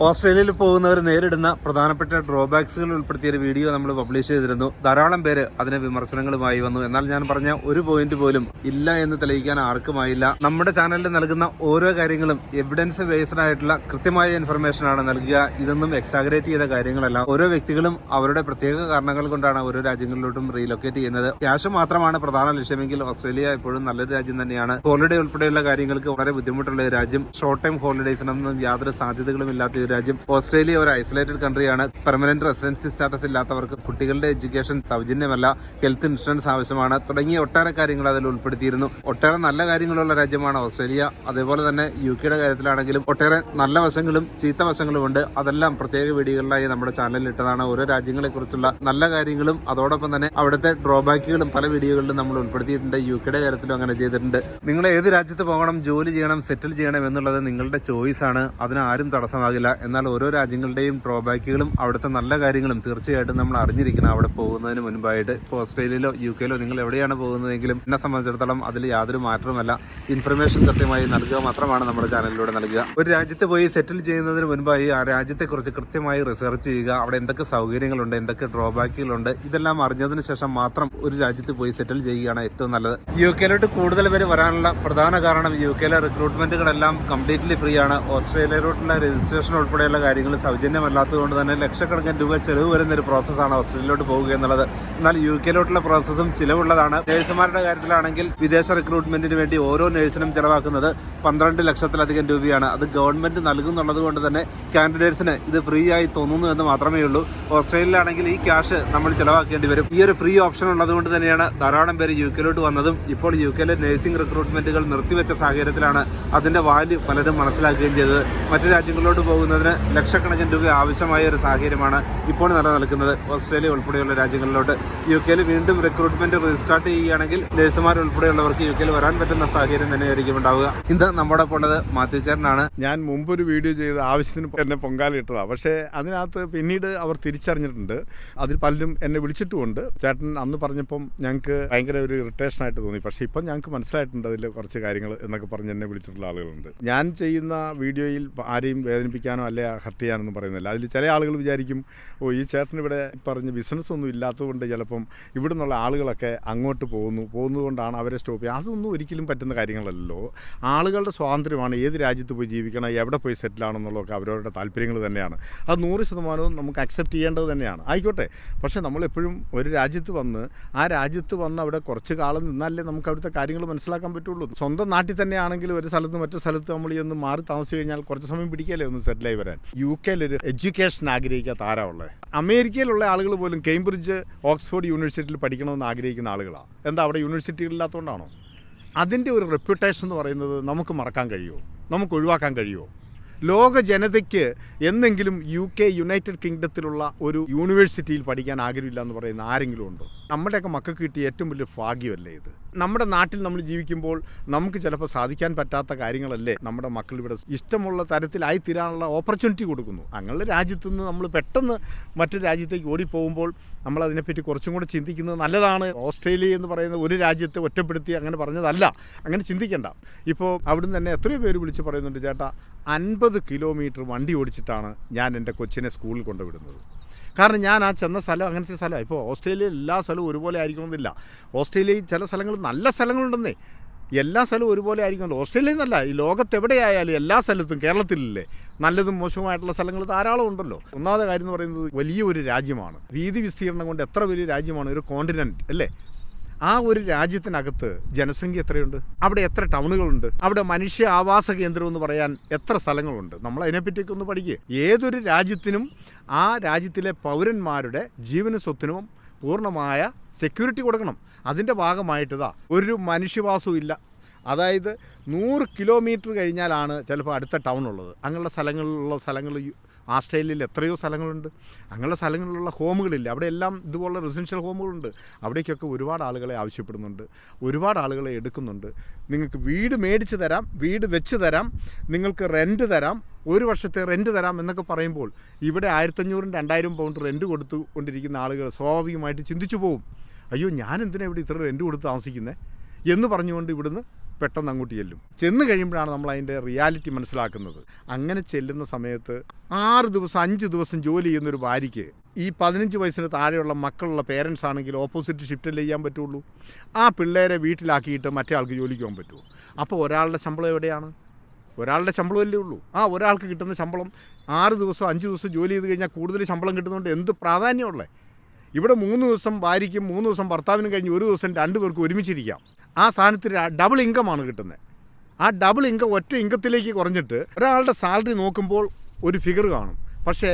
ഓസ്ട്രേലിയയിൽ പോകുന്നവർ നേരിടുന്ന പ്രധാനപ്പെട്ട ഡ്രോബാക്സുകൾ ഉൾപ്പെടുത്തിയ ഒരു വീഡിയോ നമ്മൾ പബ്ലിഷ് ചെയ്തിരുന്നു. ധാരാളം പേര് അതിന് വിമർശനങ്ങളുമായി വന്നു. എന്നാൽ ഞാൻ പറഞ്ഞ ഒരു പോയിന്റ് പോലും ഇല്ല എന്ന് തെളിയിക്കാൻ ആർക്കുമായില്ല. നമ്മുടെ ചാനലിൽ നൽകുന്ന ഓരോ കാര്യങ്ങളും എവിഡൻസ് ബേസ്ഡ് ആയിട്ടുള്ള കൃത്യമായ ഇൻഫർമേഷൻ ആണ് നൽകുക. ഇതൊന്നും എക്സാഗ്രേറ്റ് ചെയ്ത കാര്യങ്ങളല്ല. ഓരോ വ്യക്തികളും അവരുടെ പ്രത്യേക കാരണങ്ങൾ കൊണ്ടാണ് ഓരോ രാജ്യങ്ങളിലോട്ടും റീലൊക്കേറ്റ് ചെയ്യുന്നത്. ക്യാഷ് മാത്രമാണ് പ്രധാന ലക്ഷ്യമെങ്കിൽ ഓസ്ട്രേലിയ എപ്പോഴും നല്ലൊരു രാജ്യം തന്നെയാണ്. ഹോളിഡേ ഉൾപ്പെടെയുള്ള കാര്യങ്ങൾക്ക് വളരെ ബുദ്ധിമുട്ടുള്ള ഒരു രാജ്യം. ഷോർട്ട് ടൈം ഹോളിഡേസിനൊന്നും യാതൊരു സാധ്യതകളും ഇല്ലാത്ത രാജ്യം. ഓസ്ട്രേലിയ ഒരു ഐസൊലേറ്റഡ് കൺട്രിയാണ്. പെർമനന്റ് റെസിഡൻസി സ്റ്റാറ്റസ് ഇല്ലാത്തവർക്ക് കുട്ടികളുടെ എഡ്യൂക്കേഷൻ സൗജന്യമല്ല, ഹെൽത്ത് ഇൻഷുറൻസ് ആവശ്യമാണ് തുടങ്ങിയ ഒട്ടേറെ കാര്യങ്ങൾ അതിൽ ഉൾപ്പെടുത്തിയിരുന്നു. ഒട്ടേറെ നല്ല കാര്യങ്ങളുള്ള രാജ്യമാണ് ഓസ്ട്രേലിയ. അതേപോലെ തന്നെ UK കാര്യത്തിലാണെങ്കിലും ഒട്ടേറെ നല്ല വശങ്ങളും ചീത്ത വശങ്ങളും ഉണ്ട്. അതെല്ലാം പ്രത്യേക വീഡിയോകളിലായി നമ്മുടെ ചാനലിൽ ഇട്ടതാണ്. ഓരോ രാജ്യങ്ങളെ കുറിച്ചുള്ള നല്ല കാര്യങ്ങളും അതോടൊപ്പം തന്നെ അവിടുത്തെ ഡ്രോബാക്കുകളും പല വീഡിയോകളിലും നമ്മൾ ഉൾപ്പെടുത്തിയിട്ടുണ്ട്. UK കാര്യത്തിലും അങ്ങനെ ചെയ്തിട്ടുണ്ട്. നിങ്ങൾ ഏത് രാജ്യത്ത് പോകണം, ജോലി ചെയ്യണം, സെറ്റിൽ ചെയ്യണം എന്നുള്ളത് നിങ്ങളുടെ ചോയ്സ് ആണ്. അതിന് ആരും തടസ്സമാകില്ല. എന്നാൽ ഓരോ രാജ്യങ്ങളുടെയും ഡ്രോബാക്കുകളും അവിടുത്തെ നല്ല കാര്യങ്ങളും തീർച്ചയായിട്ടും നമ്മൾ അറിഞ്ഞിരിക്കണം അവിടെ പോകുന്നതിന് മുൻപായിട്ട്. ഇപ്പോൾ ഓസ്ട്രേലിയയിലോ UK നിങ്ങൾ എവിടെയാണ് പോകുന്നതെങ്കിലും എന്നെ സംബന്ധിച്ചിടത്തോളം അതിൽ യാതൊരു മാറ്റവുമല്ല. ഇൻഫർമേഷൻ കൃത്യമായി നൽകുക മാത്രമാണ് നമ്മുടെ ചാനലിലൂടെ നൽകുക. ഒരു രാജ്യത്ത് പോയി സെറ്റിൽ ചെയ്യുന്നതിന് മുൻപായി ആ രാജ്യത്തെക്കുറിച്ച് കൃത്യമായി റിസർച്ച് ചെയ്യുക. അവിടെ എന്തൊക്കെ സൗകര്യങ്ങളുണ്ട്, എന്തൊക്കെ ഡ്രോബാക്കുകളുണ്ട്, ഇതെല്ലാം അറിഞ്ഞതിന് ശേഷം മാത്രം ഒരു രാജ്യത്ത് പോയി സെറ്റിൽ ചെയ്യുകയാണ് ഏറ്റവും നല്ലത്. UK കൂടുതൽ പേര് വരാനുള്ള പ്രധാന കാരണം UK റിക്രൂട്ട്മെന്റുകളെല്ലാം കംപ്ലീറ്റ്ലി ഫ്രീ ആണ്. ഓസ്ട്രേലിയയിലോട്ടുള്ള രജിസ്ട്രേഷൻ ഉൾപ്പെടെയുള്ള കാര്യങ്ങൾ സൗജന്യമല്ലാത്തതുകൊണ്ട് തന്നെ ലക്ഷക്കണക്കിന് രൂപ ചെലവ് വരുന്ന ഒരു പ്രോസസ്സാണ് ഓസ്ട്രേലിയയിലോട്ട് പോവുക എന്നുള്ളത്. എന്നാൽ UK പ്രോസസ്സും ചിലവുള്ളതാണ്. നഴ്സുമാരുടെ കാര്യത്തിലാണെങ്കിൽ വിദേശ റിക്രൂട്ട്മെന്റിന് വേണ്ടി ഓരോ നഴ്സിനും ചെലവാക്കുന്നത് 12 ലക്ഷത്തിലധികം രൂപയാണ്. അത് ഗവൺമെന്റ് നൽകുന്നുള്ളത് കൊണ്ട് തന്നെ കാൻഡിഡേറ്റ്സിന് ഇത് ഫ്രീ ആയി തോന്നുന്നു എന്ന് മാത്രമേ ഉള്ളൂ. ഓസ്ട്രേലിയയിലാണെങ്കിൽ ഈ ക്യാഷ് നമ്മൾ ചെലവാക്കേണ്ടി വരും. ഈ ഒരു ഫ്രീ ഓപ്ഷൻ ഉള്ളതുകൊണ്ട് തന്നെയാണ് ധാരാളം പേര് UK വന്നതും ഇപ്പോൾ UK നഴ്സിംഗ് റിക്രൂട്ട്മെന്റുകൾ നിർത്തിവെച്ച സാഹചര്യത്തിലാണ് അതിന്റെ വാല്യൂ പലരും മനസ്സിലാക്കുകയും ചെയ്തത്. മറ്റു രാജ്യങ്ങളിലോട്ട് പോകുന്നതിന് ലക്ഷക്കണക്കിന് രൂപ ആവശ്യമായ ഒരു സാഹചര്യമാണ് ഇപ്പോൾ നിലനിൽക്കുന്നത്. ഓസ്ട്രേലിയ ഉൾപ്പെടെയുള്ള രാജ്യങ്ങളിലോട്ട് UK വീണ്ടും റിക്രൂട്ട്മെന്റ് റീസ്റ്റാർട്ട് ചെയ്യുകയാണെങ്കിൽ നഴ്സുമാർ ഉൾപ്പെടെയുള്ളവർക്ക് UK വരാൻ പറ്റുന്ന സാഹചര്യം തന്നെയായിരിക്കും ഉണ്ടാവുക. ഇന്ന് നമ്മുടെ ഒപ്പം ഉള്ളത് മാത്യു ചേട്ടനാണ്. ഞാൻ മുമ്പൊരു വീഡിയോ ചെയ്ത് ആവശ്യത്തിന് എന്നെ പൊങ്കാലിട്ടതാണ്. പക്ഷേ അതിനകത്ത് പിന്നീട് അവർ തിരിച്ചറിഞ്ഞിട്ടുണ്ട്. അതിൽ പലരും എന്നെ വിളിച്ചിട്ടുമുണ്ട്. ചേട്ടൻ അന്ന് പറഞ്ഞപ്പം ഞങ്ങൾക്ക് ഭയങ്കര ഒരു ഇറിറ്റേഷനായിട്ട് തോന്നി. പക്ഷേ ഇപ്പം ഞങ്ങൾക്ക് മനസ്സിലായിട്ടുണ്ട് അതിൽ കുറച്ച് കാര്യങ്ങൾ എന്നൊക്കെ പറഞ്ഞ് എന്നെ വിളിച്ചിട്ടുള്ള ആളുകളുണ്ട്. ഞാൻ ചെയ്യുന്ന വീഡിയോയിൽ ആരെയും വേദനിപ്പിക്കാനോ അല്ലെ ഹർട്ട് ചെയ്യാനൊന്നും പറയുന്നില്ല. അതിൽ ചില ആളുകൾ വിചാരിക്കും, ഈ ചേട്ടൻ ഇവിടെ പറഞ്ഞ് ബിസിനസ്സൊന്നും ഇല്ലാത്തതുകൊണ്ട് ചിലപ്പം ഇവിടെ നിന്നുള്ള ആളുകളൊക്കെ അങ്ങോട്ട് പോകുന്നതുകൊണ്ടാണ് അവരെ സ്റ്റോപ്പ് ചെയ്യുക. അതൊന്നും ഒരിക്കലും പറ്റുന്ന കാര്യങ്ങളല്ലല്ലോ. ആളുകളുടെ സ്വാതന്ത്ര്യമാണ്. ഏത് രാജ്യത്ത് പോയി ജീവിക്കണം, എവിടെ പോയി സെറ്റിലാണെന്നുള്ളതൊക്കെ അവരവരുടെ താല്പര്യങ്ങൾ തന്നെയാണ്. അത് 100% നമുക്ക് അക്സെപ്റ്റ് ചെയ്യേണ്ടത് തന്നെയാണ്. ആയിക്കോട്ടെ. പക്ഷേ നമ്മളെപ്പോഴും ഒരു രാജ്യത്ത് വന്ന് ആ രാജ്യത്ത് വന്ന് അവിടെ കുറച്ച് കാലം നിന്നാലേ നമുക്ക് അവിടുത്തെ കാര്യങ്ങൾ മനസ്സിലാക്കാൻ പറ്റുള്ളൂ. സ്വന്തം നാട്ടിൽ തന്നെയാണെങ്കിൽ ഒരു സ്ഥലത്ത് മറ്റു സ്ഥലത്ത് നമ്മൾ ഒന്ന് മാറി താമസിച്ച് കഴിഞ്ഞാൽ കുറച്ച് സമയം പിടിക്കല്ലേ ഒന്ന് സെറ്റിലായി വരാൻ. UK ഒരു എഡ്യൂക്കേഷൻ ആഗ്രഹിക്കാത്ത ആരാ ഉള്ളത്? അമേരിക്കയിലുള്ള ആളുകൾ പോലും കേംബ്രിഡ്ജ്, ഓക്സ്ഫോർഡ് യൂണിവേഴ്സിറ്റിയിൽ പഠിക്കണമെന്ന് ആഗ്രഹിക്കുന്ന ആളുകളാണ്. എന്താ അവിടെ യൂണിവേഴ്സിറ്റികളില്ലാത്തതുകൊണ്ടാണോ? അതിൻ്റെ ഒരു റെപ്യൂട്ടേഷൻ എന്ന് പറയുന്നത് നമുക്ക് മറക്കാൻ കഴിയുമോ? നമുക്ക് ഒഴിവാക്കാൻ കഴിയുമോ? ലോക ജനതയ്ക്ക് എന്നെങ്കിലും UK യുണൈറ്റഡ് കിങ്ഡത്തിലുള്ള ഒരു യൂണിവേഴ്സിറ്റിയിൽ പഠിക്കാൻ ആഗ്രഹമില്ല എന്ന് പറയുന്ന ആരെങ്കിലും ഉണ്ടോ? നമ്മുടെയൊക്കെ മക്കൾക്ക് കിട്ടിയ ഏറ്റവും വലിയ ഭാഗ്യമല്ലേ ഇത്? നമ്മുടെ നാട്ടിൽ നമ്മൾ ജീവിക്കുമ്പോൾ നമുക്ക് ചിലപ്പോൾ സാധിക്കാൻ പറ്റാത്ത കാര്യങ്ങളല്ലേ നമ്മുടെ മക്കൾ ഇവിടെ ഇഷ്ടമുള്ള തരത്തിലായി തീരാനുള്ള ഓപ്പർച്യൂണിറ്റി കൊടുക്കുന്നു. അങ്ങനെയുള്ള രാജ്യത്തു നിന്ന് നമ്മൾ പെട്ടെന്ന് മറ്റൊരു രാജ്യത്തേക്ക് ഓടിപ്പോകുമ്പോൾ നമ്മൾ അതിനെപ്പറ്റി കുറച്ചും കൂടെ ചിന്തിക്കുന്നത് നല്ലതാണ്. ഓസ്ട്രേലിയ എന്ന് പറയുന്ന ഒരു രാജ്യത്തെ ഒറ്റപ്പെടുത്തി അങ്ങനെ പറഞ്ഞതല്ല. അങ്ങനെ ചിന്തിക്കേണ്ട. ഇപ്പോൾ അവിടുന്ന് തന്നെ എത്രയോ പേര് വിളിച്ച് പറയുന്നുണ്ട്, ചേട്ടാ 50 കിലോമീറ്റർ വണ്ടി ഓടിച്ചിട്ടാണ് ഞാൻ എൻ്റെ കൊച്ചിനെ സ്കൂളിൽ കൊണ്ടുവിടുന്നത്. കാരണം ഞാൻ ആ ചെന്ന സ്ഥലം അങ്ങനത്തെ സ്ഥലമാണ്. ഇപ്പോൾ ഓസ്ട്രേലിയയിൽ എല്ലാ സ്ഥലവും ഒരുപോലെ ആയിരിക്കണമെന്നില്ല. ഓസ്ട്രേലിയയിൽ ചില സ്ഥലങ്ങൾ നല്ല സ്ഥലങ്ങളുണ്ടെന്നേ. എല്ലാ സ്ഥലവും ഒരുപോലെ ആയിരിക്കുമല്ലോ. ഓസ്ട്രേലിയയിൽ നിന്നല്ല, ഈ ലോകത്തെവിടെയായാലും എല്ലാ സ്ഥലത്തും, കേരളത്തിലില്ലേ നല്ലതും മോശമായിട്ടുള്ള സ്ഥലങ്ങൾ ധാരാളം ഉണ്ടല്ലോ. ഒന്നാമത്തെ കാര്യം എന്ന് പറയുന്നത് വലിയ ഒരു രാജ്യമാണ്. വീതി വിസ്തീർണം കൊണ്ട് എത്ര വലിയ രാജ്യമാണ്, ഒരു കോണ്ടിനെൻറ്റ് അല്ലേ. ആ ഒരു രാജ്യത്തിനകത്ത് ജനസംഖ്യ എത്രയുണ്ട്? അവിടെ എത്ര ടൗണുകളുണ്ട്? അവിടെ മനുഷ്യ ആവാസ കേന്ദ്രം എന്ന് പറയാൻ എത്ര സ്ഥലങ്ങളുണ്ട്? നമ്മൾ അതിനെപ്പറ്റിയൊക്കെ ഒന്ന് പഠിക്കുക. ഏതൊരു രാജ്യത്തിനും ആ രാജ്യത്തിലെ പൗരന്മാരുടെ ജീവനും സ്വത്തിനും പൂർണ്ണമായ സെക്യൂരിറ്റി കൊടുക്കണം. അതിൻ്റെ ഭാഗമായിട്ടതാ ഒരു മനുഷ്യവാസവും ഇല്ല. അതായത് 100 കിലോമീറ്റർ കഴിഞ്ഞാലാണ് ചിലപ്പോൾ അടുത്ത ടൗൺ ഉള്ളത്. അങ്ങനെയുള്ള സ്ഥലങ്ങൾ ആസ്ട്രേലിയയിൽ എത്രയോ സ്ഥലങ്ങളുണ്ട്. അങ്ങനെയുള്ള സ്ഥലങ്ങളിലുള്ള ഹോമുകളില്ല. അവിടെ എല്ലാം ഇതുപോലുള്ള റെസിഡൻഷ്യൽ ഹോമുകളുണ്ട്. അവിടേക്കൊക്കെ ഒരുപാട് ആളുകളെ ആവശ്യപ്പെടുന്നുണ്ട്, ഒരുപാട് ആളുകളെ എടുക്കുന്നുണ്ട്. നിങ്ങൾക്ക് വീട് മേടിച്ച് തരാം, വീട് വെച്ച് തരാം, നിങ്ങൾക്ക് റെൻറ്റ് തരാം, 1 വർഷത്തെ റെൻറ്റ് തരാം എന്നൊക്കെ പറയുമ്പോൾ ഇവിടെ 1500-2000 പൗണ്ട് റെൻറ്റ് കൊടുത്തുകൊണ്ടിരിക്കുന്ന ആളുകൾ സ്വാഭാവികമായിട്ട് ചിന്തിച്ചു പോകും, അയ്യോ ഞാൻ എന്തിനാണ് ഇവിടെ ഇത്ര റെൻറ്റ് കൊടുത്ത് താമസിക്കുന്നത് എന്ന് പറഞ്ഞുകൊണ്ട് ഇവിടുന്ന് പെട്ടെന്ന് അങ്ങോട്ട് ചെന്ന് കഴിയുമ്പോഴാണ് നമ്മൾ അതിൻ്റെ റിയാലിറ്റി മനസ്സിലാക്കുന്നത്. അങ്ങനെ ചെല്ലുന്ന സമയത്ത് 6 ദിവസം 5 ദിവസം ജോലി ചെയ്യുന്നൊരു ഭാര്യയ്ക്ക് ഈ 15 വയസ്സിന് താഴെയുള്ള മക്കളുള്ള പേരൻസ് ആണെങ്കിൽ ഓപ്പോസിറ്റ് ഷിഫ്റ്റല്ലേ ചെയ്യാൻ പറ്റുള്ളൂ. ആ പിള്ളേരെ വീട്ടിലാക്കിയിട്ട് മറ്റേ ആൾക്ക് ജോലിക്ക് പോകാൻ പറ്റുമോ? അപ്പോൾ ഒരാളുടെ ശമ്പളം എവിടെയാണ്? ഒരാളുടെ ശമ്പളമല്ലേ ഉള്ളൂ. ആ ഒരാൾക്ക് കിട്ടുന്ന ശമ്പളം 6 ദിവസം 5 ദിവസം ജോലി ചെയ്ത് കഴിഞ്ഞാൽ കൂടുതൽ ശമ്പളം കിട്ടുന്നതുകൊണ്ട് എന്ത് പ്രാധാന്യമുള്ളത്? ഇവിടെ 3 ദിവസം ഭാര്യയ്ക്കും 3 ദിവസം ഭർത്താവിനും കഴിഞ്ഞ് 1 ദിവസം 2 പേർക്ക് ഒരുമിച്ചിരിക്കാം. ആ സ്ഥാനത്ത് ഡബിൾ ഇൻകമാണ് കിട്ടുന്നത്. ആ ഡബിൾ ഇൻകം ഒറ്റ ഇൻകത്തിലേക്ക് കുറഞ്ഞിട്ട് ഒരാളുടെ സാലറി നോക്കുമ്പോൾ ഒരു ഫിഗർ കാണും. പക്ഷേ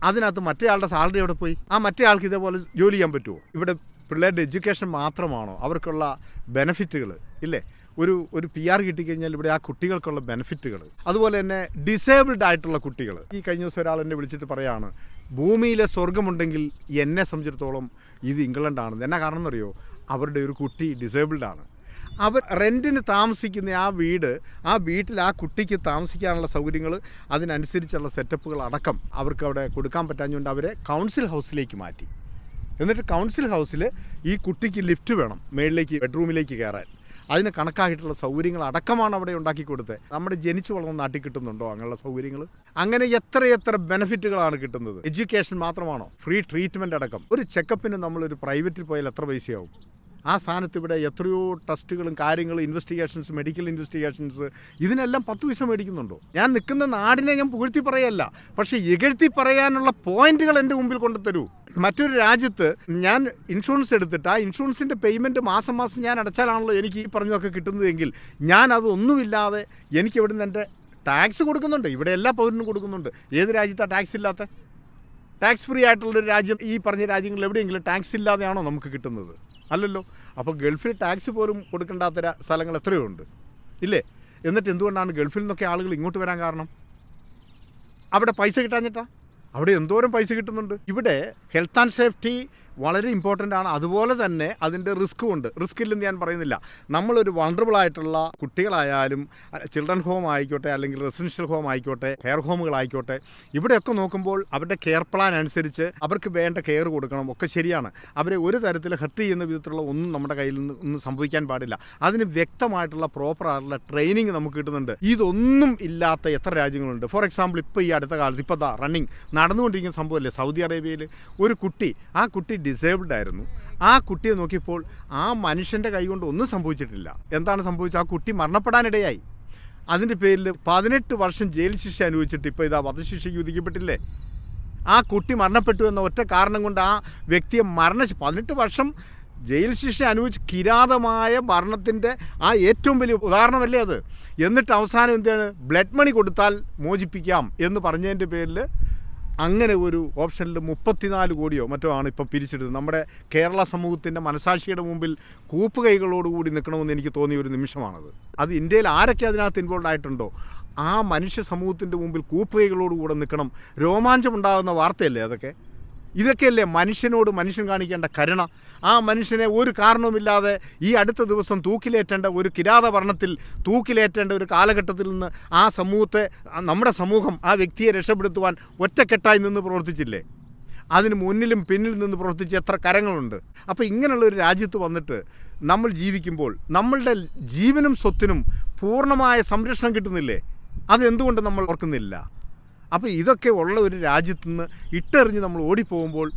അതിനകത്ത് മറ്റേ ആളുടെ സാലറി എവിടെ പോയി? ആ മറ്റേ ആൾക്ക് ഇതേപോലെ ജോലി ചെയ്യാൻ പറ്റുമോ? ഇവിടെ പിള്ളേരുടെ എഡ്യൂക്കേഷൻ മാത്രമാണോ അവർക്കുള്ള ബെനഫിറ്റുകൾ ഇല്ലേ? ഒരു PR കിട്ടിക്കഴിഞ്ഞാൽ ഇവിടെ ആ കുട്ടികൾക്കുള്ള ബെനിഫിറ്റുകൾ, അതുപോലെ തന്നെ ഡിസേബിൾഡ് ആയിട്ടുള്ള കുട്ടികൾ. ഈ കഴിഞ്ഞ ദിവസം ഒരാൾ എന്നെ വിളിച്ചിട്ട് പറയാണ്, ഭൂമിയിലെ സ്വർഗമുണ്ടെങ്കിൽ എന്നെ സംബന്ധിച്ചിടത്തോളം ഇത് ഇംഗ്ലണ്ടാണ്. എന്നാ കാരണം എന്നറിയോ? അവരുടെ ഒരു കുട്ടി ഡിസേബിൾഡാണ്. അവർ റെൻറ്റിന് താമസിക്കുന്ന ആ വീട്ടിൽ ആ കുട്ടിക്ക് താമസിക്കാനുള്ള സൗകര്യങ്ങൾ, അതിനനുസരിച്ചുള്ള സെറ്റപ്പുകൾ അടക്കം അവർക്ക് അവിടെ കൊടുക്കാൻ പറ്റാഞ്ഞുകൊണ്ട് അവരെ കൗൺസിൽ ഹൗസിലേക്ക് മാറ്റി. എന്നിട്ട് കൗൺസിൽ ഹൗസിൽ ഈ കുട്ടിക്ക് ലിഫ്റ്റ് വേണം മേളിലേക്ക് ബെഡ്റൂമിലേക്ക് കയറാൻ. അതിന് കണക്കായിട്ടുള്ള സൗകര്യങ്ങൾ അടക്കമാണ് അവിടെ ഉണ്ടാക്കി കൊടുത്തത്. നമ്മുടെ ജനിച്ചു വളർന്ന നാട്ടിൽ കിട്ടുന്നുണ്ടോ അങ്ങനെയുള്ള സൗകര്യങ്ങൾ? അങ്ങനെ എത്ര ബെനിഫിറ്റുകളാണ് കിട്ടുന്നത്. എഡ്യൂക്കേഷൻ മാത്രമാണോ? ഫ്രീ ട്രീറ്റ്മെൻറ്റ് അടക്കം. ഒരു ചെക്കപ്പിന് നമ്മളൊരു പ്രൈവറ്റിൽ പോയാൽ എത്ര പൈസയാവും? ആ സ്ഥാനത്ത് ഇവിടെ എത്രയോ ടെസ്റ്റുകളും കാര്യങ്ങളും, ഇൻവെസ്റ്റിഗേഷൻസ്, മെഡിക്കൽ ഇൻവെസ്റ്റിഗേഷൻസ്, ഇതിനെല്ലാം 10 പൈസ മേടിക്കുന്നുണ്ടോ? ഞാൻ നിൽക്കുന്ന നാടിനെ ഞാൻ പുകഴ്ത്തി പറയല്ല, പക്ഷേ ഇകഴ്ത്തി പറയാനുള്ള പോയിന്റുകൾ എൻ്റെ മുമ്പിൽ കൊണ്ടുതരൂ. മറ്റൊരു രാജ്യത്ത് ഞാൻ ഇൻഷുറൻസ് എടുത്തിട്ട് ആ ഇൻഷുറൻസിൻ്റെ പേയ്മെൻറ്റ് മാസം ഞാൻ അടച്ചാലാണല്ലോ എനിക്ക് ഈ പറഞ്ഞതൊക്കെ കിട്ടുന്നതെങ്കിൽ, ഞാൻ അതൊന്നുമില്ലാതെ എനിക്ക് ഇവിടെ നിന്ന് എൻ്റെ ടാക്സ് കൊടുക്കുന്നുണ്ട്. ഇവിടെ എല്ലാ പൗരനും കൊടുക്കുന്നുണ്ട്. ഏത് രാജ്യത്താണ് ടാക്സ് ഇല്ലാത്ത? ടാക്സ് ഫ്രീ ആയിട്ടുള്ളൊരു രാജ്യം ഈ പറഞ്ഞ രാജ്യങ്ങളിൽ എവിടെയെങ്കിലും ടാക്സ് ഇല്ലാതെയാണോ നമുക്ക് കിട്ടുന്നത്? അല്ലല്ലോ. അപ്പോൾ ഗൾഫിൽ ടാക്സ് പോലും കൊടുക്കേണ്ടാത്ത സ്ഥലങ്ങൾ എത്രയോ ഉണ്ട് ഇല്ലേ? എന്നിട്ട് എന്തുകൊണ്ടാണ് ഗൾഫിൽ നിന്നൊക്കെ ആളുകൾ ഇങ്ങോട്ട് വരാൻ കാരണം? അവിടെ പൈസ കിട്ടാഞ്ഞിട്ടാ? അവിടെ എന്തോരം പൈസ കിട്ടുന്നുണ്ട്. ഇവിടെ ഹെൽത്ത് ആൻഡ് സേഫ്റ്റി വളരെ ഇമ്പോർട്ടൻ്റ് ആണ്. അതുപോലെ തന്നെ അതിൻ്റെ റിസ്ക്കും ഉണ്ട്. റിസ്ക് ഇല്ലെന്ന് ഞാൻ പറയുന്നില്ല. നമ്മളൊരു വൾണറബിൾ ആയിട്ടുള്ള കുട്ടികളായാലും, ചിൽഡ്രൻ ഹോം ആയിക്കോട്ടെ, അല്ലെങ്കിൽ റെസിഡൻഷ്യൽ ഹോം ആയിക്കോട്ടെ, കെയർ ഹോമുകളായിക്കോട്ടെ, ഇവിടെയൊക്കെ നോക്കുമ്പോൾ അവരുടെ കെയർ പ്ലാൻ അനുസരിച്ച് അവർക്ക് വേണ്ട കെയർ കൊടുക്കണം. ഒക്കെ ശരിയാണ്. അവരെ ഒരു തരത്തിൽ ഹർട്ട് ചെയ്യുന്ന വിധത്തിലുള്ള ഒന്നും നമ്മുടെ കയ്യിൽ നിന്ന് ഒന്നും സംഭവിക്കാൻ പാടില്ല. അതിന് വ്യക്തമായിട്ടുള്ള പ്രോപ്പറായിട്ടുള്ള ട്രെയിനിങ് നമുക്ക് കിട്ടുന്നുണ്ട്. ഇതൊന്നും ഇല്ലാത്ത എത്ര രാജ്യങ്ങളുണ്ട്. ഫോർ എക്സാമ്പിൾ, ഇപ്പോൾ ഈ അടുത്ത കാലത്ത് ഇപ്പോൾ റണ്ണിങ് നടന്നുകൊണ്ടിരിക്കുന്ന സംഭവമല്ലേ സൗദി അറേബ്യയിൽ. ഒരു കുട്ടി, ആ കുട്ടി ഡിസേബിൾഡ് ആയിരുന്നു. ആ കുട്ടിയെ നോക്കിയപ്പോൾ ആ മനുഷ്യൻ്റെ കൈ കൊണ്ട് ഒന്നും സംഭവിച്ചിട്ടില്ല. എന്താണ് സംഭവിച്ചത്? ആ കുട്ടി മരണപ്പെടാനിടയായി. അതിൻ്റെ പേരിൽ 18 വർഷം ജയിൽ ശിക്ഷ അനുഭവിച്ചിട്ട് ഇപ്പോൾ ഇതാ വധശിക്ഷയ്ക്ക് വിധിക്കപ്പെട്ടില്ലേ? ആ കുട്ടി മരണപ്പെട്ടു എന്ന ഒറ്റ കാരണം കൊണ്ട് ആ വ്യക്തിയെ 18 വർഷം ജയിൽ ശിക്ഷ അനുഭവിച്ച് കിരാതമായ മരണത്തിൻ്റെ ആ ഏറ്റവും വലിയ ഉദാഹരണമല്ലേ അത്? എന്നിട്ട് അവസാനം എന്താണ്? ബ്ലഡ് മണി കൊടുത്താൽ മോചിപ്പിക്കാം എന്ന് പറഞ്ഞതിൻ്റെ പേരിൽ അങ്ങനെ ഒരു ഓപ്ഷനിൽ 34 കോടിയോ മറ്റോ ആണ് ഇപ്പം പിരിച്ചെടുത്തത്. നമ്മുടെ കേരള സമൂഹത്തിൻ്റെ മനസാക്ഷിയുടെ മുമ്പിൽ കൂപ്പുകൈകളോടുകൂടി നിൽക്കണമെന്ന് എനിക്ക് തോന്നിയ ഒരു നിമിഷമാണത്. അത് ഇന്ത്യയിൽ ആരൊക്കെ അതിനകത്ത് ഇൻവോൾവ് ആയിട്ടുണ്ടോ ആ മനുഷ്യ സമൂഹത്തിൻ്റെ മുമ്പിൽ കൂപ്പുകൈകളോടുകൂടെ നിൽക്കണം. രോമാഞ്ചമുണ്ടാകുന്ന വാർത്തയല്ലേ അതൊക്കെ? ഇതൊക്കെയല്ലേ മനുഷ്യനോട് മനുഷ്യൻ കാണിക്കേണ്ട കരുണ? ആ മനുഷ്യനെ ഒരു കാരണവുമില്ലാതെ ഈ അടുത്ത ദിവസം തൂക്കിലേറ്റേണ്ട ഒരു കിരാത ഭരണത്തിൽ തൂക്കിലേറ്റേണ്ട ഒരു കാലഘട്ടത്തിൽ നിന്ന് ആ സമൂഹത്തെ, നമ്മുടെ സമൂഹം ആ വ്യക്തിയെ രക്ഷപ്പെടുത്തുവാൻ ഒറ്റക്കെട്ടായി നിന്ന് പ്രവർത്തിച്ചില്ലേ? അതിന് മുന്നിലും പിന്നിൽ നിന്ന് പ്രവർത്തിച്ച എത്ര കരങ്ങളുണ്ട്. അപ്പോൾ ഇങ്ങനെയുള്ളൊരു രാജ്യത്ത് വന്നിട്ട് നമ്മൾ ജീവിക്കുമ്പോൾ നമ്മളുടെ ജീവനും സ്വത്തിനും പൂർണ്ണമായ സംരക്ഷണം കിട്ടുന്നില്ലേ? അതെന്തുകൊണ്ട് നമ്മൾ ഓർക്കുന്നില്ല? അപ്പോൾ ഇതൊക്കെ ഉള്ള ഒരു രാജ്യത്തു നിന്ന് ഇട്ടെറിഞ്ഞ് നമ്മൾ ഓടിപ്പോകുമ്പോൾ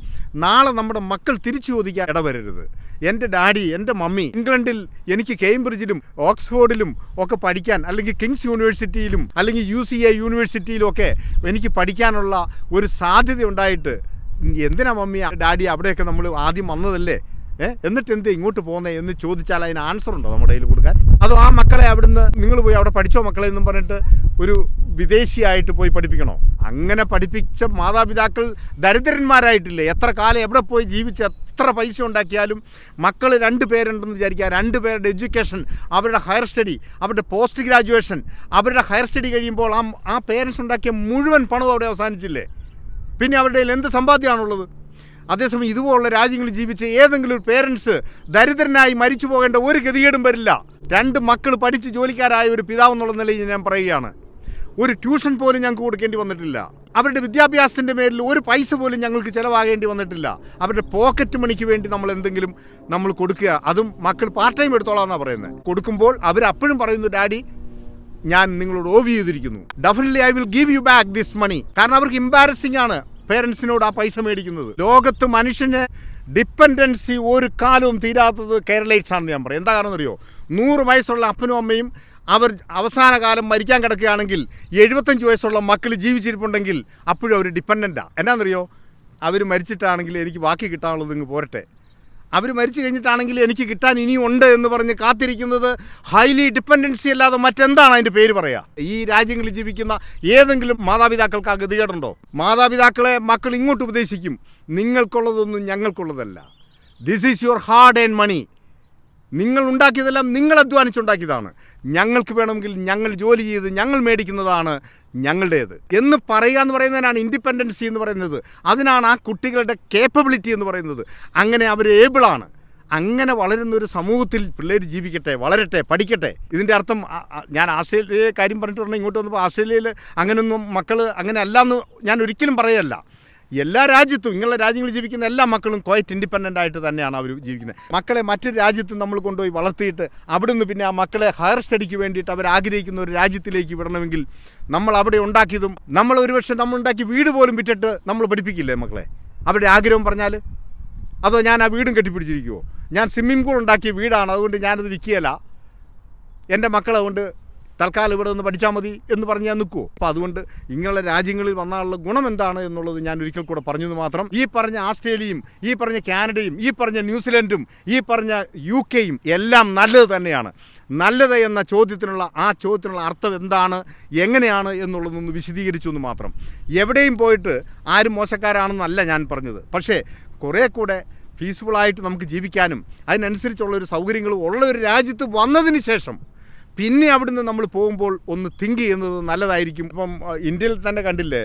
നാളെ നമ്മുടെ മക്കൾ തിരിച്ചു ചോദിക്കാൻ ഇടവരരുത്. എൻ്റെ ഡാഡി, എൻ്റെ മമ്മി ഇംഗ്ലണ്ടിൽ എനിക്ക് കേംബ്രിഡ്ജിലും ഓക്സ്ഫോർഡിലും ഒക്കെ പഠിക്കാൻ, അല്ലെങ്കിൽ കിങ്സ് യൂണിവേഴ്സിറ്റിയിലും അല്ലെങ്കിൽ UCA യൂണിവേഴ്സിറ്റിയിലും ഒക്കെ എനിക്ക് പഠിക്കാനുള്ള ഒരു സാധ്യത ഉണ്ടായിട്ട് എന്തിനാ മമ്മി ഡാഡി അവിടെയൊക്കെ നമ്മൾ ആദ്യം വന്നതല്ലേ, എന്നിട്ട് എന്ത് ഇങ്ങോട്ട് പോകുന്നത് എന്ന് ചോദിച്ചാൽ അതിന് ആൻസർ ഉണ്ടോ നമ്മുടെ കയ്യിൽ കൊടുക്കാൻ? അതോ ആ മക്കളെ അവിടുന്ന് നിങ്ങൾ പോയി അവിടെ പഠിച്ചോ മക്കളെ എന്നും പറഞ്ഞിട്ട് ഒരു വിദേശിയായിട്ട് പോയി പഠിപ്പിക്കണോ? അങ്ങനെ പഠിപ്പിച്ച മാതാപിതാക്കൾ ദരിദ്രന്മാരായിട്ടില്ലേ? എത്ര കാലം എവിടെ പോയി ജീവിച്ച് എത്ര പൈസ ഉണ്ടാക്കിയാലും മക്കൾ 2 പേരുണ്ടെന്ന് വിചാരിക്കുക. 2 പേരുടെ എഡ്യൂക്കേഷൻ, അവരുടെ ഹയർ സ്റ്റഡി, അവരുടെ പോസ്റ്റ് ഗ്രാജുവേഷൻ, അവരുടെ ഹയർ സ്റ്റഡി കഴിയുമ്പോൾ ആ പേരൻസ് ഉണ്ടാക്കിയ മുഴുവൻ പണവും അവിടെ അവസാനിച്ചില്ലേ? പിന്നെ അവരുടെ കയ്യിൽ എന്ത് സമ്പാദ്യമാണുള്ളത്? അതേസമയം ഇതുപോലുള്ള രാജ്യങ്ങളിൽ ജീവിച്ച ഏതെങ്കിലും ഒരു പേരൻസ് ദരിദ്രനായി മരിച്ചു പോകേണ്ട ഒരു ഗതികേടും വരില്ല. 2 മക്കൾ പഠിച്ച് ജോലിക്കാരായ ഒരു പിതാവെന്നുള്ള നിലയിൽ ഞാൻ പറയുകയാണ്. ഒരു ട്യൂഷൻ പോലും ഞങ്ങൾക്ക് കൊടുക്കേണ്ടി വന്നിട്ടില്ല. അവരുടെ വിദ്യാഭ്യാസത്തിൻ്റെ പേരിൽ ഒരു പൈസ പോലും ഞങ്ങൾക്ക് ചിലവാകേണ്ടി വന്നിട്ടില്ല. അവരുടെ പോക്കറ്റ് മണിക്ക് വേണ്ടി നമ്മൾ എന്തെങ്കിലും നമ്മൾ കൊടുക്കുക, അതും മക്കൾ പാർട്ട് ടൈം എടുത്തോളാം എന്നാണ് പറയുന്നത്. കൊടുക്കുമ്പോൾ അവരപ്പോഴും പറയുന്നു, ഡാഡി ഞാൻ നിങ്ങളോട് ഓവ് ചെയ്തിരിക്കുന്നു, definitely I will give you back this money. കാരണം അവർക്ക് എംബാരസിംഗ് ആണ് പേരൻസിനോട് ആ പൈസ മേടിക്കുന്നത്. ലോകത്ത് മനുഷ്യന് ഡിപ്പെൻഡൻസി ഒരു കാലവും തീരാത്തത് കേരളൈറ്റ്സ് ആണെന്ന് ഞാൻ പറയും. എന്താ കാരണം അറിയോ? 100 വയസ്സുള്ള അപ്പനും അമ്മയും അവർ അവസാന കാലം മരിക്കാൻ കിടക്കുകയാണെങ്കിൽ 75 വയസ്സുള്ള മക്കൾ ജീവിച്ചിരിപ്പുണ്ടെങ്കിൽ അപ്പോഴും അവർ ഡിപ്പെൻഡൻ്റാണ്. എന്നാണെന്നറിയോ? അവർ മരിച്ചിട്ടാണെങ്കിൽ എനിക്ക് ബാക്കി കിട്ടാനുള്ളത് ഇങ്ങ് പോരട്ടെ, അവർ മരിച്ചു കഴിഞ്ഞിട്ടാണെങ്കിൽ എനിക്ക് കിട്ടാൻ ഇനിയും ഉണ്ട് എന്ന് പറഞ്ഞ് കാത്തിരിക്കുന്നത് ഹൈലി ഡിപ്പെൻഡൻസി അല്ലാതെ മറ്റെന്താണ് അതിൻ്റെ പേര് പറയുക? ഈ രാജ്യങ്ങളിൽ ജീവിക്കുന്ന ഏതെങ്കിലും മാതാപിതാക്കൾക്ക് ആ ഗതികേടുണ്ടോ? മാതാപിതാക്കളെ മക്കൾ ഇങ്ങോട്ട് ഉപദേശിക്കും, നിങ്ങൾക്കുള്ളതൊന്നും ഞങ്ങൾക്കുള്ളതല്ല, this is your hard earn money, നിങ്ങൾ ഉണ്ടാക്കിയതെല്ലാം നിങ്ങൾ അധ്വാനിച്ചുണ്ടാക്കിയതാണ്, ഞങ്ങൾക്ക് വേണമെങ്കിൽ ഞങ്ങൾ ജോലി ചെയ്ത് ഞങ്ങൾ മേടിക്കുന്നതാണ് ഞങ്ങളുടേത് എന്ന് പറയുക എന്ന് പറയുന്നതിനാണ് ഇൻഡിപെൻഡൻസി എന്ന് പറയുന്നത്. അതിനാണ് ആ കുട്ടികളുടെ കേപ്പബിലിറ്റി എന്ന് പറയുന്നത്. അങ്ങനെ അവർ ഏബിളാണ്. അങ്ങനെ വളരുന്നൊരു സമൂഹത്തിൽ പിള്ളേർ ജീവിക്കട്ടെ, വളരട്ടെ, പഠിക്കട്ടെ. ഇതിൻ്റെ അർത്ഥം ഞാൻ ആസ്ട്രേലിയയിലെ കാര്യം പറഞ്ഞിട്ടുണ്ടെങ്കിൽ ഇങ്ങോട്ട് വന്നപ്പോൾ ആസ്ട്രേലിയയിൽ അങ്ങനെയൊന്നും മക്കൾ അങ്ങനെ അല്ല എന്ന് ഞാൻ ഒരിക്കലും പറയല്ല. എല്ലാ രാജ്യത്തും ഇങ്ങനെയുള്ള രാജ്യങ്ങളിൽ ജീവിക്കുന്ന എല്ലാ മക്കളും ക്വൈറ്റ് ഇൻഡിപെൻഡൻ്റ് ആയിട്ട് തന്നെയാണ് അവർ ജീവിക്കുന്നത്. മക്കളെ മറ്റൊരു രാജ്യത്ത് നമ്മൾ കൊണ്ടുപോയി വളർത്തിയിട്ട് അവിടുന്ന് പിന്നെ ആ മക്കളെ ഹയർ സ്റ്റഡിക്ക് വേണ്ടിയിട്ട് അവർ ആഗ്രഹിക്കുന്ന ഒരു രാജ്യത്തിലേക്ക് വിടണമെങ്കിൽ നമ്മൾ അവിടെ ഉണ്ടാക്കിയതും നമ്മൾ ഒരുപക്ഷെ നമ്മൾ ഉണ്ടാക്കി വീട് പോലും വിറ്റിട്ട് നമ്മൾ പഠിപ്പിക്കില്ലേ മക്കളെ? അവരുടെ ആഗ്രഹം പറഞ്ഞാൽ, അതോ ഞാൻ ആ വീടും കെട്ടിപ്പിടിച്ചിരിക്കുമോ? ഞാൻ സ്വിമ്മിംഗ് പൂൾ ഉണ്ടാക്കിയ വീടാണ്, അതുകൊണ്ട് ഞാനത് വിൽക്കുകയല്ല, എൻ്റെ മക്കളെ കൊണ്ട് തൽക്കാലം ഇവിടെ നിന്ന് പഠിച്ചാൽ മതി എന്ന് പറഞ്ഞ് ഞാൻ നിൽക്കുമോ? അപ്പോൾ അതുകൊണ്ട് ഇങ്ങനെയുള്ള രാജ്യങ്ങളിൽ വന്നാലുള്ള ഗുണം എന്താണ് എന്നുള്ളത് ഞാൻ ഒരിക്കൽ കൂടെ പറഞ്ഞത് മാത്രം. ഈ പറഞ്ഞ ആസ്ട്രേലിയയും ഈ പറഞ്ഞ കാനഡയും ഈ പറഞ്ഞ ന്യൂസിലൻഡും ഈ പറഞ്ഞ UK എല്ലാം നല്ലത് തന്നെയാണ്. നല്ലത് എന്ന ചോദ്യത്തിനുള്ള അർത്ഥം എന്താണ്, എങ്ങനെയാണ് എന്നുള്ളതൊന്ന് വിശദീകരിച്ചു എന്ന് മാത്രം. എവിടെയും പോയിട്ട് ആരും മോശക്കാരാണെന്നല്ല ഞാൻ പറഞ്ഞത്. പക്ഷേ കുറേ കൂടെ പീസ്ഫുള്ളായിട്ട് നമുക്ക് ജീവിക്കാനും അതിനനുസരിച്ചുള്ളൊരു സൗകര്യങ്ങളും ഉള്ള ഒരു രാജ്യത്ത് വന്നതിന് ശേഷം പിന്നെ അവിടുന്ന് നമ്മൾ പോകുമ്പോൾ ഒന്ന് തിങ്ക് ചെയ്യുന്നത് നല്ലതായിരിക്കും. ഇപ്പം ഇന്ത്യയിൽ തന്നെ കണ്ടില്ലേ,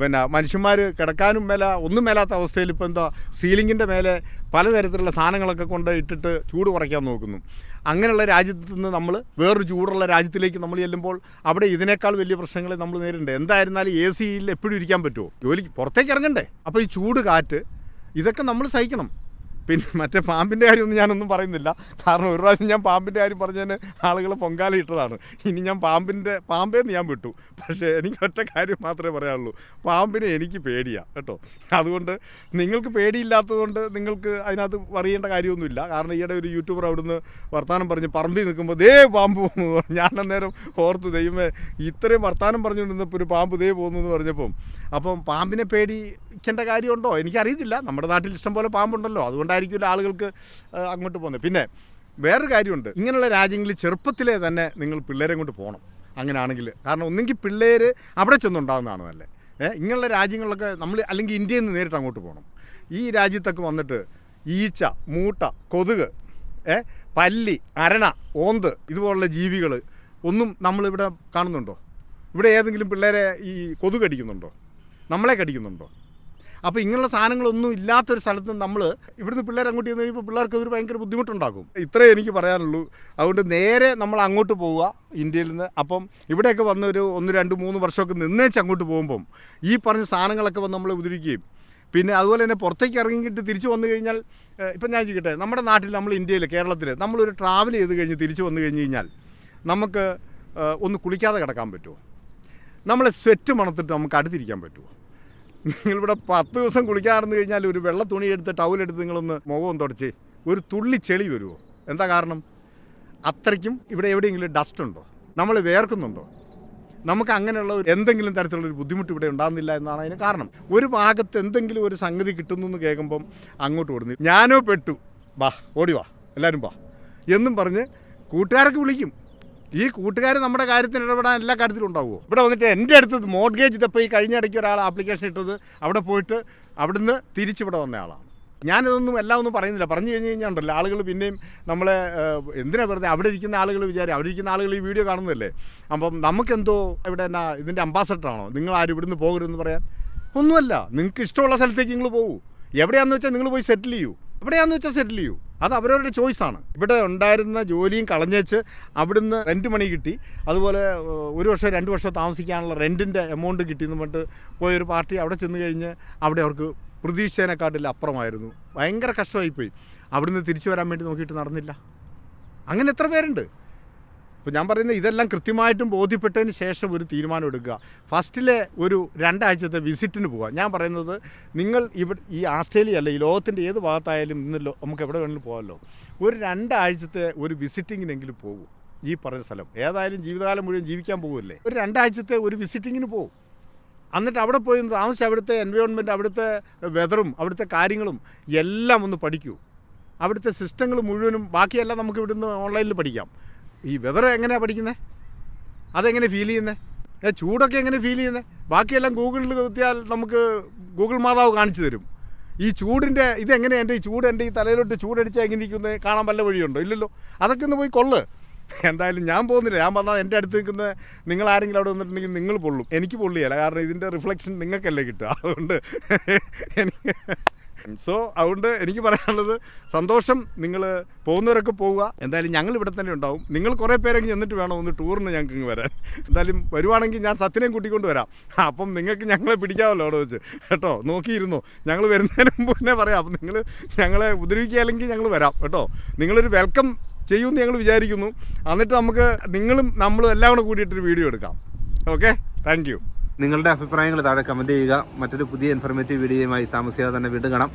പിന്നെ മനുഷ്യന്മാർ കിടക്കാനും ഒന്നും മേലാത്ത അവസ്ഥയിൽ ഇപ്പോൾ എന്താ സീലിങ്ങിൻ്റെ മേലെ പലതരത്തിലുള്ള സാധനങ്ങളൊക്കെ കൊണ്ട് ഇട്ടിട്ട് ചൂട് കുറയ്ക്കാൻ നോക്കുന്നു. അങ്ങനെയുള്ള രാജ്യത്ത് നിന്ന് നമ്മൾ വേറൊരു ചൂടുള്ള രാജ്യത്തിലേക്ക് നമ്മൾ ചെല്ലുമ്പോൾ അവിടെ ഇതിനേക്കാൾ വലിയ പ്രശ്നങ്ങൾ നമ്മൾ നേരിടേണ്ടത്. എന്തായിരുന്നാലും AC-യിൽ എപ്പോഴും ഇരിക്കാൻ പറ്റുമോ? ജോലിക്ക് പുറത്തേക്ക് ഇറങ്ങണ്ടേ? അപ്പോൾ ഈ ചൂട്, കാറ്റ്, ഇതൊക്കെ നമ്മൾ സഹിക്കണം. പിന്നെ മറ്റേ പാമ്പിൻ്റെ കാര്യമൊന്നും ഞാനൊന്നും പറയുന്നില്ല. കാരണം ഒരു പ്രാവശ്യം ഞാൻ പാമ്പിൻ്റെ കാര്യം പറഞ്ഞതിന് ആളുകൾ പൊങ്കാല ഇട്ടതാണ്. ഇനി ഞാൻ പാമ്പേന്ന് ഞാൻ വിട്ടു. പക്ഷേ എനിക്ക് ഒറ്റ കാര്യം മാത്രമേ പറയാനുള്ളൂ, പാമ്പിനെ എനിക്ക് പേടിയാണ് കേട്ടോ. അതുകൊണ്ട് നിങ്ങൾക്ക് പേടിയില്ലാത്തതുകൊണ്ട് നിങ്ങൾക്ക് അതിനകത്ത് അറിയേണ്ട കാര്യമൊന്നുമില്ല. കാരണം ഈയിടെ ഒരു യൂട്യൂബർ അവിടുന്ന് വർത്തമാനം പറഞ്ഞ് പറമ്പിൽ നിൽക്കുമ്പോൾ ദേ പാമ്പ് പോകുന്നു. ഞാൻ അന്നേരം ഓർത്ത്, ദൈവമേ ഇത്രയും വർത്തമാനം പറഞ്ഞുകൊണ്ടിരുന്നപ്പോൾ ഒരു പാമ്പ് ദേ പോകുന്നു എന്ന് പറഞ്ഞപ്പം, അപ്പം പാമ്പിനെ പേടിക്കേണ്ട കാര്യമുണ്ടോ? എനിക്കറിയത്തില്ല. നമ്മുടെ നാട്ടിൽ ഇഷ്ടംപോലെ പാമ്പുണ്ടല്ലോ, അതുകൊണ്ടായിരിക്കില്ല ആളുകൾക്ക് അങ്ങോട്ട് പോകുന്നത്. പിന്നെ വേറൊരു കാര്യമുണ്ട്, ഇങ്ങനെയുള്ള രാജ്യങ്ങളിൽ ചെറുപ്പത്തിലേ തന്നെ നിങ്ങൾ പിള്ളേരെ കൊണ്ട് പോകണം. അങ്ങനെയാണെങ്കിൽ, കാരണം ഒന്നെങ്കിൽ പിള്ളേർ അവിടെ ചെന്നുണ്ടാകുന്നതാണ് നല്ലത്. ഇങ്ങനെയുള്ള രാജ്യങ്ങളിലൊക്കെ നമ്മൾ അല്ലെങ്കിൽ ഇന്ത്യയിൽ നിന്ന് നേരിട്ട് അങ്ങോട്ട് പോകണം. ഈ രാജ്യത്തൊക്കെ വന്നിട്ട് ഈച്ച, മൂട്ട, കൊതുക്, പല്ലി, അരണ, ഓന്ത് ഇതുപോലുള്ള ജീവികൾ ഒന്നും നമ്മളിവിടെ കാണുന്നുണ്ടോ? ഇവിടെ ഏതെങ്കിലും പിള്ളേരെ ഈ കൊതുക് കടിക്കുന്നുണ്ടോ? നമ്മളെ കടിക്കുന്നുണ്ടോ? അപ്പോൾ ഇങ്ങനെയുള്ള സാധനങ്ങളൊന്നും ഇല്ലാത്തൊരു സ്ഥലത്ത് നമ്മൾ ഇവിടുന്ന് പിള്ളേർ അങ്ങോട്ട് ചെന്ന് കഴിയുമ്പോൾ പിള്ളേർക്ക് അതൊരു ഭയങ്കര ബുദ്ധിമുട്ടുണ്ടാക്കും. ഇത്രയേ എനിക്ക് പറയാനുള്ളൂ. അതുകൊണ്ട് നേരെ നമ്മൾ അങ്ങോട്ട് പോവുക ഇന്ത്യയിൽ നിന്ന്. അപ്പം ഇവിടെയൊക്കെ വന്ന് ഒരു 1, 2, 3 വർഷമൊക്കെ നിന്നേച്ച് അങ്ങോട്ട് പോകുമ്പം ഈ പറഞ്ഞ സാധനങ്ങളൊക്കെ വന്ന് നമ്മളെ ഉപദ്രവിക്കുകയും പിന്നെ അതുപോലെ തന്നെ പുറത്തേക്ക് ഇറങ്ങിയിട്ട് തിരിച്ച് വന്നു കഴിഞ്ഞാൽ, ഇപ്പം ഞാൻ ചോദിക്കട്ടെ, നമ്മുടെ നാട്ടിൽ നമ്മൾ ഇന്ത്യയിൽ കേരളത്തിൽ നമ്മളൊരു ട്രാവൽ ചെയ്ത് കഴിഞ്ഞ് തിരിച്ച് വന്നു കഴിഞ്ഞ് കഴിഞ്ഞാൽ നമുക്ക് ഒന്ന് കുളിക്കാതെ കിടക്കാൻ പറ്റുമോ? നമ്മളെ സ്വെറ്റ് മണത്തിട്ട് നമുക്ക് അടുത്തിരിക്കാൻ പറ്റുമോ? നിങ്ങളിവിടെ 10 ദിവസം കുളിക്കാറുണ്ട് കഴിഞ്ഞാൽ ഒരു വെള്ള തുണി എടുത്ത് ടൗലെടുത്ത് നിങ്ങളൊന്ന് മുഖവും തുടച്ച് ഒരു തുള്ളി ചെളി വരുമോ? എന്താ കാരണം? അത്രയ്ക്കും ഇവിടെ എവിടെയെങ്കിലും ഡസ്റ്റ് ഉണ്ടോ? നമ്മൾ വേർക്കുന്നുണ്ടോ? നമുക്ക് അങ്ങനെയുള്ള എന്തെങ്കിലും തരത്തിലുള്ളൊരു ബുദ്ധിമുട്ട് ഇവിടെ ഉണ്ടാകുന്നില്ല എന്നാണ് അതിന് കാരണം. ഒരു ഭാഗത്ത് എന്തെങ്കിലും ഒരു സംഗതി കിട്ടുന്നു എന്ന് കേൾക്കുമ്പം അങ്ങോട്ട് ഓടുന്നു. ഞാനോ പെട്ടു, വാ ഓടി വാ എല്ലാവരും വാ എന്നും പറഞ്ഞ് കൂട്ടുകാരൊക്കെ വിളിക്കും. ഈ കൂട്ടുകാർ നമ്മുടെ കാര്യത്തിന് ഇടപെടാൻ എല്ലാ കാര്യത്തിലും ഉണ്ടാവുമോ? ഇവിടെ വന്നിട്ട് എൻ്റെ അടുത്ത് മോർഗേജ് ഇതപ്പോൾ ഈ കഴിഞ്ഞ ഇടയ്ക്ക് ഒരാൾ ആപ്ലിക്കേഷൻ ഇട്ടത് അവിടെ പോയിട്ട് അവിടുന്ന് തിരിച്ചിവിടെ വന്ന ആളാണ്. ഞാനിതൊന്നും എല്ലാം ഒന്നും പറയുന്നില്ല. പറഞ്ഞു കഴിഞ്ഞ് കഴിഞ്ഞാൽ ഉണ്ടല്ലോ ആളുകൾ പിന്നെയും നമ്മളെ എന്തിനാ വെറുതെ അവിടെ ഇരിക്കുന്ന ആളുകൾ അവിടെ ഇരിക്കുന്ന ആളുകൾ ഈ വീഡിയോ കാണുന്നതല്ലേ. അപ്പം നമുക്കെന്തോ ഇവിടെ എന്നാ ഇതിൻ്റെ അംബാസഡറാണോ? നിങ്ങൾ ആരും ഇവിടുന്ന് പോകരുതെന്ന് പറയാൻ ഒന്നുമല്ല. നിങ്ങൾക്ക് ഇഷ്ടമുള്ള സ്ഥലത്തേക്ക് നിങ്ങൾ പോകൂ. എവിടെയാണെന്ന് വെച്ചാൽ നിങ്ങൾ പോയി സെറ്റിൽ ചെയ്യൂ. എവിടെയാണെന്ന് വെച്ചാൽ സെറ്റിൽ ചെയ്യൂ. അത് അവരവരുടെ ചോയ്സാണ്. ഇവിടെ ഉണ്ടായിരുന്ന ജോലിയും കളഞ്ഞേച്ച് അവിടുന്ന് റെൻറ്റ് മണി കിട്ടി, അതുപോലെ 1 വർഷം 2 വർഷം താമസിക്കാനുള്ള റെൻറ്റിൻ്റെ എമൗണ്ട് കിട്ടിയെന്ന് പറഞ്ഞിട്ട് പോയൊരു പാർട്ടി അവിടെ ചെന്ന് കഴിഞ്ഞ് അവിടെ അവർക്ക് പ്രതീക്ഷിച്ചതിനെക്കാട്ടിൽ അപ്പുറമായിരുന്നു. ഭയങ്കര കഷ്ടമായിപ്പോയി. അവിടുന്ന് തിരിച്ചു വരാൻ വേണ്ടി നോക്കിയിട്ട് നടന്നില്ല. അങ്ങനെ എത്ര പേരുണ്ട്? ഇപ്പോൾ ഞാൻ പറയുന്നത് ഇതെല്ലാം കൃത്യമായിട്ടും ബോധ്യപ്പെട്ടതിന് ശേഷം ഒരു തീരുമാനം എടുക്കുക. ഫസ്റ്റിലെ ഒരു 2 ആഴ്ചത്തെ വിസിറ്റിന് പോവുക. ഞാൻ പറയുന്നത് നിങ്ങൾ ഈ ആസ്ട്രേലിയ അല്ല, ഈ ലോകത്തിൻ്റെ ഏത് ഭാഗത്തായാലും ഇന്നല്ലോ നമുക്ക് എവിടെ വേണമെങ്കിലും പോകാമല്ലോ. ഒരു 2 ആഴ്ചത്തെ ഒരു വിസിറ്റിങ്ങിനെങ്കിലും പോകും. ഈ പറഞ്ഞ സ്ഥലം ഏതായാലും ജീവിതകാലം മുഴുവൻ ജീവിക്കാൻ പോകുമല്ലേ, ഒരു 2 ആഴ്ചത്തെ ഒരു വിസിറ്റിങ്ങിന് പോകും. എന്നിട്ട് അവിടെ പോയി താമസിച്ച് അവിടുത്തെ എൻവയോൺമെൻറ്റ്, അവിടുത്തെ വെതറും അവിടുത്തെ കാര്യങ്ങളും എല്ലാം ഒന്ന് പഠിക്കൂ. അവിടുത്തെ സിസ്റ്റങ്ങൾ മുഴുവനും, ബാക്കിയെല്ലാം നമുക്ക് ഇവിടുന്ന് ഓൺലൈനിൽ പഠിക്കാം. ഈ വെതർ എങ്ങനെയാണ് പഠിക്കുന്നത്, അതെങ്ങനെ ഫീൽ ചെയ്യുന്നത്, ചൂടൊക്കെ എങ്ങനെ ഫീൽ ചെയ്യുന്നത്, ബാക്കിയെല്ലാം ഗൂഗിളിൽ കുത്തിയാൽ നമുക്ക് ഗൂഗിൾ മാതാവ് കാണിച്ചു തരും. ഈ ചൂടിൻ്റെ ഇതെങ്ങനെ, എൻ്റെ ഈ ചൂട്, എൻ്റെ ഈ തലയിലോട്ട് ചൂടടിച്ചാൽ എങ്ങനെ ഇരിക്കുന്നത് കാണാൻ വല്ല വഴിയുണ്ടോ? ഇല്ലല്ലോ. അതൊക്കെ ഒന്ന് പോയി കൊള്ളു. എന്തായാലും ഞാൻ പോകുന്നില്ല. ഞാൻ പറഞ്ഞാൽ എൻ്റെ അടുത്ത് നിൽക്കുന്ന നിങ്ങളാരെങ്കിലും അവിടെ വന്നിട്ടുണ്ടെങ്കിൽ നിങ്ങൾ പൊള്ളും, എനിക്ക് പൊള്ളിയല്ല. കാരണം ഇതിൻ്റെ റിഫ്ലക്ഷൻ നിങ്ങൾക്കല്ലേ കിട്ടുക. അതുകൊണ്ട് അതുകൊണ്ട് എനിക്ക് പറയാനുള്ളത്, സന്തോഷം, നിങ്ങൾ പോകുന്നവരൊക്കെ പോവുക. എന്തായാലും ഞങ്ങൾ ഇവിടെ തന്നെ ഉണ്ടാവും. നിങ്ങൾ കുറേ പേരെങ്കിൽ ചെന്നിട്ട് വേണം ഒന്ന് ടൂറിന് ഞങ്ങൾക്ക് ഇങ്ങ് വരാൻ. എന്തായാലും വരുവാണെങ്കിൽ ഞാൻ സത്യനെയും കൂട്ടിക്കൊണ്ട് വരാം. അപ്പം നിങ്ങൾക്ക് ഞങ്ങളെ പിടിക്കാമല്ലോ അവിടെ വെച്ച്, കേട്ടോ. നോക്കിയിരുന്നു, ഞങ്ങൾ വരുന്നതിന് മുമ്പ് തന്നെ പറയാം. അപ്പം നിങ്ങൾ ഞങ്ങളെ ഉപദ്രവിക്കുകയല്ലെങ്കിൽ ഞങ്ങൾ വരാം, കേട്ടോ. നിങ്ങളൊരു വെൽക്കം ചെയ്യുമെന്ന് ഞങ്ങൾ വിചാരിക്കുന്നു. എന്നിട്ട് നമുക്ക് നിങ്ങളും നമ്മളും എല്ലാം കൂടെ കൂടിയിട്ടൊരു വീഡിയോ എടുക്കാം. Okay, thank you. നിങ്ങളുടെ അഭിപ്രായങ്ങൾ താഴെ കമൻറ്റ് ചെയ്യുക. മറ്റൊരു പുതിയ ഇൻഫർമേറ്റീവ് വീഡിയോയുമായി താമസിയാതെ തന്നെ വീണ്ടും കാണാം.